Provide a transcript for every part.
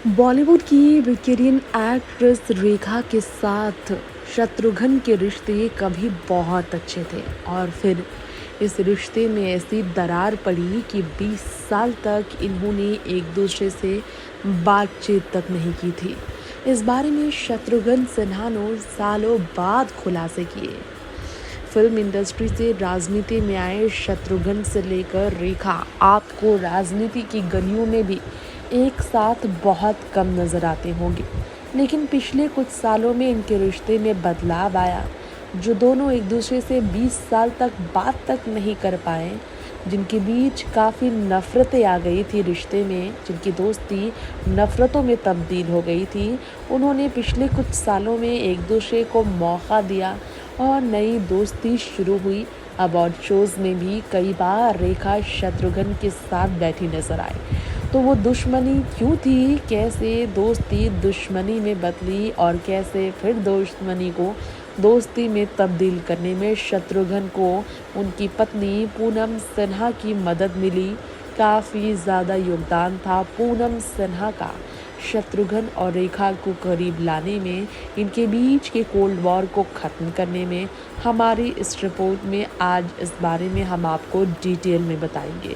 बॉलीवुड की veteran actress रेखा के साथ शत्रुघ्न के रिश्ते कभी बहुत अच्छे थे और फिर इस रिश्ते में ऐसी दरार पड़ी कि 20 साल तक इन्होंने एक दूसरे से बातचीत तक नहीं की थी। इस बारे में शत्रुघ्न सिन्हा ने सालों बाद खुलासे किए। फिल्म इंडस्ट्री से राजनीति में आए शत्रुघ्न से लेकर रेखा आपको राजनीति की गलियों में भी एक साथ बहुत कम नजर आते होंगे, लेकिन पिछले कुछ सालों में इनके रिश्ते में बदलाव आया। जो दोनों एक दूसरे से 20 साल तक बात तक नहीं कर पाए, जिनके बीच काफ़ी नफ़रतें आ गई थी रिश्ते में, जिनकी दोस्ती नफ़रतों में तब्दील हो गई थी, उन्होंने पिछले कुछ सालों में एक दूसरे को मौका दिया और नई दोस्ती शुरू हुई। अवार्ड शोज़ में भी कई बार रेखा शत्रुघ्न के साथ बैठी नजर आई। तो वो दुश्मनी क्यों थी, कैसे दोस्ती दुश्मनी में बदली और कैसे फिर दुश्मनी को दोस्ती में तब्दील करने में शत्रुघ्न को उनकी पत्नी पूनम सिन्हा की मदद मिली। काफ़ी ज़्यादा योगदान था पूनम सिन्हा का शत्रुघ्न और रेखा को करीब लाने में, इनके बीच के कोल्ड वॉर को ख़त्म करने में। हमारी इस रिपोर्ट में आज इस बारे में हम आपको डिटेल में बताएंगे।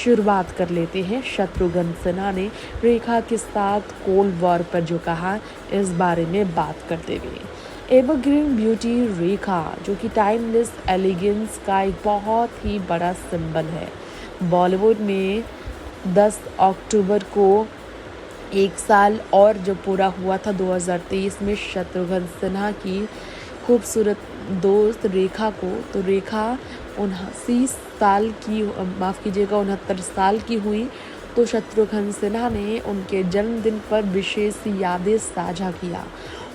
शुरुआत कर लेते हैं शत्रुघ्न सिन्हा ने रेखा के साथ कोल्ड वॉर पर जो कहा, इस बारे में बात करते हुए। एवरग्रीन ब्यूटी रेखा, जो कि टाइमलेस एलिगेंस का एक बहुत ही बड़ा सिंबल है। बॉलीवुड में 10 अक्टूबर को एक साल और जो पूरा हुआ था 2023 में शत्रुघ्न सिन्हा की खूबसूरत दोस्त रेखा को। तो रेखा 69 साल की हुई। तो शत्रुघ्न सिन्हा ने उनके जन्मदिन पर विशेष यादें साझा किया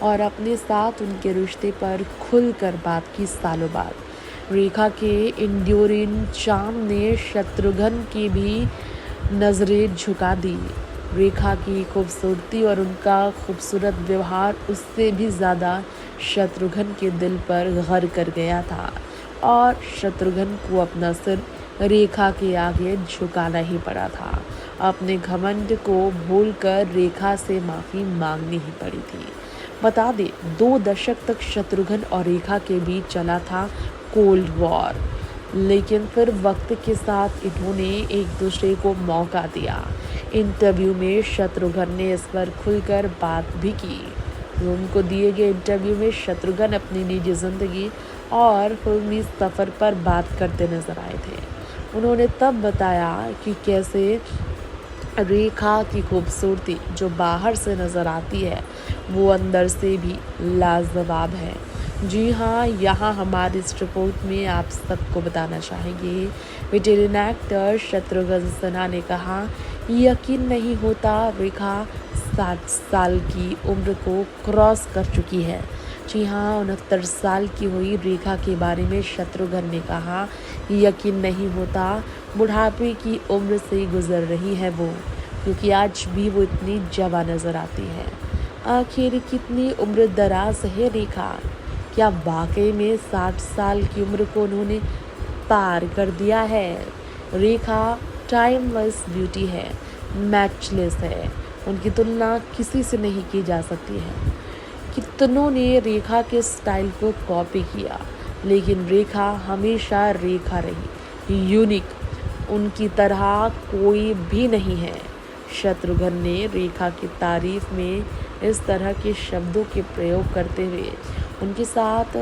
और अपने साथ उनके रिश्ते पर खुलकर बात की सालों बाद। रेखा के इंड्योरिंग चार्म ने शत्रुघ्न की भी नजरें झुका दी। रेखा की खूबसूरती और उनका खूबसूरत व्यवहार उससे भी ज़्यादा शत्रुघ्न के दिल पर घर कर गया था और शत्रुघ्न को अपना सिर रेखा के आगे झुकाना ही पड़ा था। अपने घमंड को भूलकर रेखा से माफ़ी मांगनी ही पड़ी थी। बता दें, 2 दशक तक शत्रुघ्न और रेखा के बीच चला था कोल्ड वॉर, लेकिन फिर वक्त के साथ इन्होंने एक दूसरे को मौका दिया। इंटरव्यू में शत्रुघ्न ने इस पर खुलकर बात भी की। उनको दिए गए इंटरव्यू में शत्रुघ्न अपनी निजी ज़िंदगी और फिल्मी सफ़र पर बात करते नजर आए थे। उन्होंने तब बताया कि कैसे रेखा की खूबसूरती जो बाहर से नज़र आती है, वो अंदर से भी लाजवाब है। जी हाँ, यहाँ हमारी इस रिपोर्ट में आप सबको बताना चाहेंगे, वेटेरियन एक्टर शत्रुघ्न सिन्हा ने कहा, यकीन नहीं होता रेखा 60 साल की उम्र को क्रॉस कर चुकी है। जी हाँ, 69 साल की हुई रेखा के बारे में शत्रुघ्न ने कहा, यकीन नहीं होता बुढ़ापे की उम्र से गुजर रही है वो, क्योंकि आज भी वो इतनी जवान नज़र आती है। आखिर कितनी उम्र दराज है रेखा? क्या वाकई में 60 साल की उम्र को उन्होंने पार कर दिया है? रेखा टाइमलेस ब्यूटी है, मैचलेस है, उनकी तुलना किसी से नहीं की जा सकती है। कितनों ने रेखा के स्टाइल को कॉपी किया, लेकिन रेखा हमेशा रेखा रही, यूनिक। उनकी तरह कोई भी नहीं है। शत्रुघ्न ने रेखा की तारीफ में इस तरह के शब्दों के प्रयोग करते हुए उनके साथ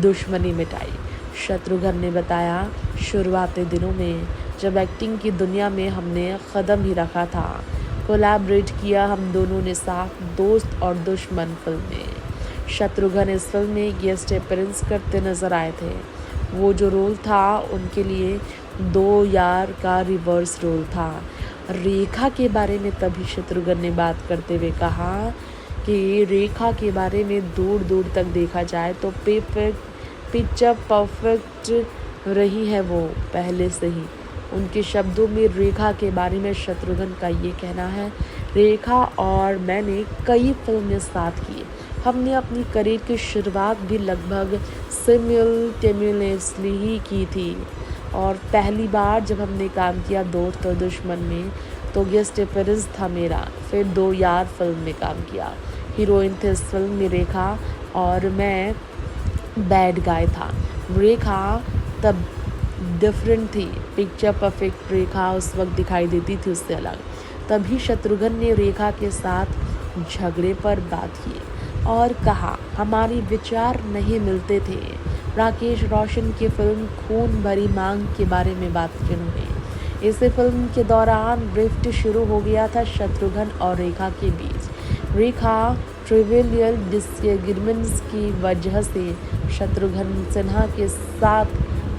दुश्मनी मिटाई। शत्रुघ्न ने बताया, शुरुआती दिनों में जब एक्टिंग की दुनिया में हमने कदम ही रखा था, कोलैबोरेट किया हम दोनों ने साथ दोस्त और दुश्मन फिल्म में। शत्रुघ्न इस फिल्म में गेस्ट अपीयरेंस करते नजर आए थे। वो जो रोल था उनके लिए 2 यार का रिवर्स रोल था। रेखा के बारे में तभी शत्रुघ्न ने बात करते हुए कहा कि रेखा के बारे में दूर दूर तक देखा जाए तो पिक्चर परफेक्ट रही है वो पहले से ही। उनके शब्दों में रेखा के बारे में शत्रुघ्न का ये कहना है, रेखा और मैंने कई फिल्में साथ की। हमने अपनी करियर की शुरुआत भी लगभग सिमिलटेनियसली ही की थी और पहली बार जब हमने काम किया दोस्त और दुश्मन में, तो गेस्ट अपीयरेंस था मेरा। फिर 2 यार फिल्म में काम किया। हीरोइन थी इस फिल्म में रेखा और मैं बैड गाय था। रेखा तब डिफरेंट थी। पिक्चर परफेक्ट रेखा उस वक्त दिखाई देती थी उससे अलग। तभी शत्रुघ्न ने रेखा के साथ झगड़े पर बात की और कहा हमारे विचार नहीं मिलते थे। राकेश रोशन की फिल्म खून भरी मांग के बारे में बात शुरू हुई। इस फिल्म के दौरान रिफ्ट शुरू हो गया था शत्रुघ्न और रेखा के बीच। रेखा ट्रिवियल डिसएग्रीमेंट्स की वजह से शत्रुघ्न सिन्हा के साथ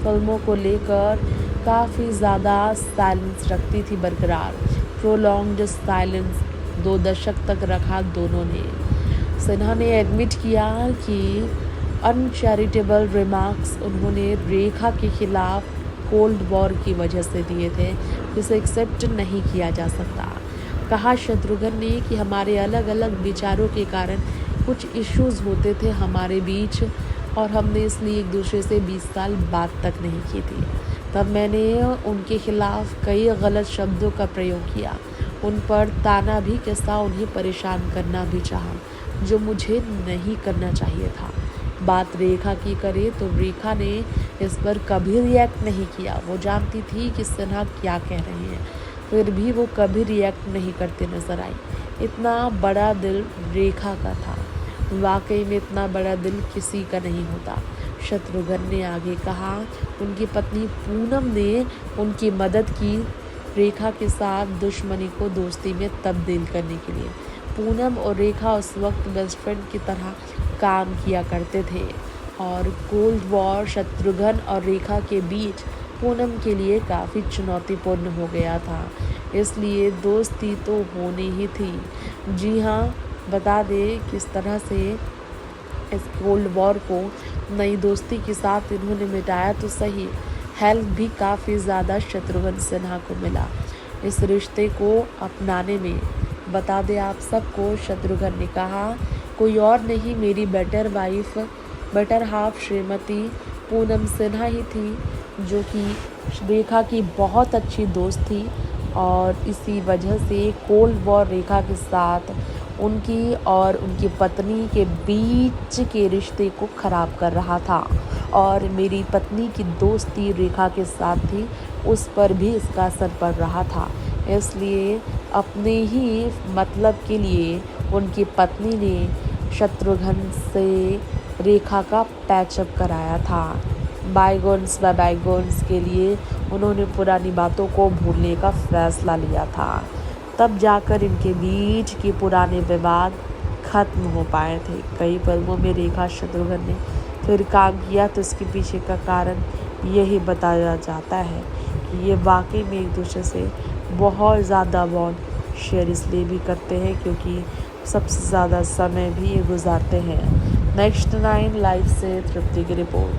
फिल्मों को लेकर काफ़ी ज़्यादा साइलेंस रखती थी बरकरार। प्रोलॉन्ग्ड साइलेंस 2 दशक तक रखा दोनों ने। सिन्हा ने एडमिट किया कि अनचैरिटेबल रिमार्क्स उन्होंने रेखा के खिलाफ कोल्ड वॉर की वजह से दिए थे, जिसे एक्सेप्ट नहीं किया जा सकता। कहा शत्रुघ्न ने कि हमारे अलग अलग विचारों के कारण कुछ इश्यूज़ होते थे हमारे बीच और हमने इसलिए एक दूसरे से 20 साल बात तक नहीं की थी। तब मैंने उनके खिलाफ कई गलत शब्दों का प्रयोग किया, उन पर ताना भी कसा, उन्हें परेशान करना भी चाहा, जो मुझे नहीं करना चाहिए था। बात रेखा की करें तो रेखा ने इस पर कभी रिएक्ट नहीं किया। वो जानती थी कि सिन्हा क्या कह रहे हैं, फिर भी वो कभी रिएक्ट नहीं करते नजर आई। इतना बड़ा दिल रेखा का था। वाकई में इतना बड़ा दिल किसी का नहीं होता। शत्रुघ्न ने आगे कहा उनकी पत्नी पूनम ने उनकी मदद की रेखा के साथ दुश्मनी को दोस्ती में तब्दील करने के लिए। पूनम और रेखा उस वक्त बेस्ट फ्रेंड की तरह काम किया करते थे और कोल्ड वॉर शत्रुघ्न और रेखा के बीच पूनम के लिए काफ़ी चुनौतीपूर्ण हो गया था, इसलिए दोस्ती तो होनी ही थी। जी हाँ, बता दें किस तरह से इस कोल्ड वॉर को नई दोस्ती के साथ इन्होंने मिटाया तो सही, हेल्प भी काफ़ी ज़्यादा शत्रुघ्न सिन्हा को मिला इस रिश्ते को अपनाने में। बता दें आप सबको, शत्रुघ्न ने कहा कोई और नहीं, मेरी बेटर हाफ श्रीमती पूनम सिन्हा ही थी, जो कि रेखा की बहुत अच्छी दोस्त थी और इसी वजह से कोल्ड वॉर रेखा के साथ उनकी और उनकी पत्नी के बीच के रिश्ते को ख़राब कर रहा था और मेरी पत्नी की दोस्ती रेखा के साथ थी, उस पर भी इसका असर पड़ रहा था। इसलिए अपने ही मतलब के लिए उनकी पत्नी ने शत्रुघ्न से रेखा का पैचअप कराया था। बायगोन्स बाय बायगोन्स के लिए उन्होंने पुरानी बातों को भूलने का फैसला लिया था। तब जाकर इनके बीच के पुराने विवाद खत्म हो पाए थे। कई फिल्मों में रेखा शत्रुघ्न ने फिर काम किया तो इसके पीछे का कारण यही बताया जाता है कि ये वाकई में एक दूसरे से बहुत ज़्यादा बॉन्ड शेयर इसलिए भी करते हैं क्योंकि सबसे ज़्यादा समय भी ये गुजारते हैं। नेक्स्ट 9 लाइव से तृप्ति की रिपोर्ट।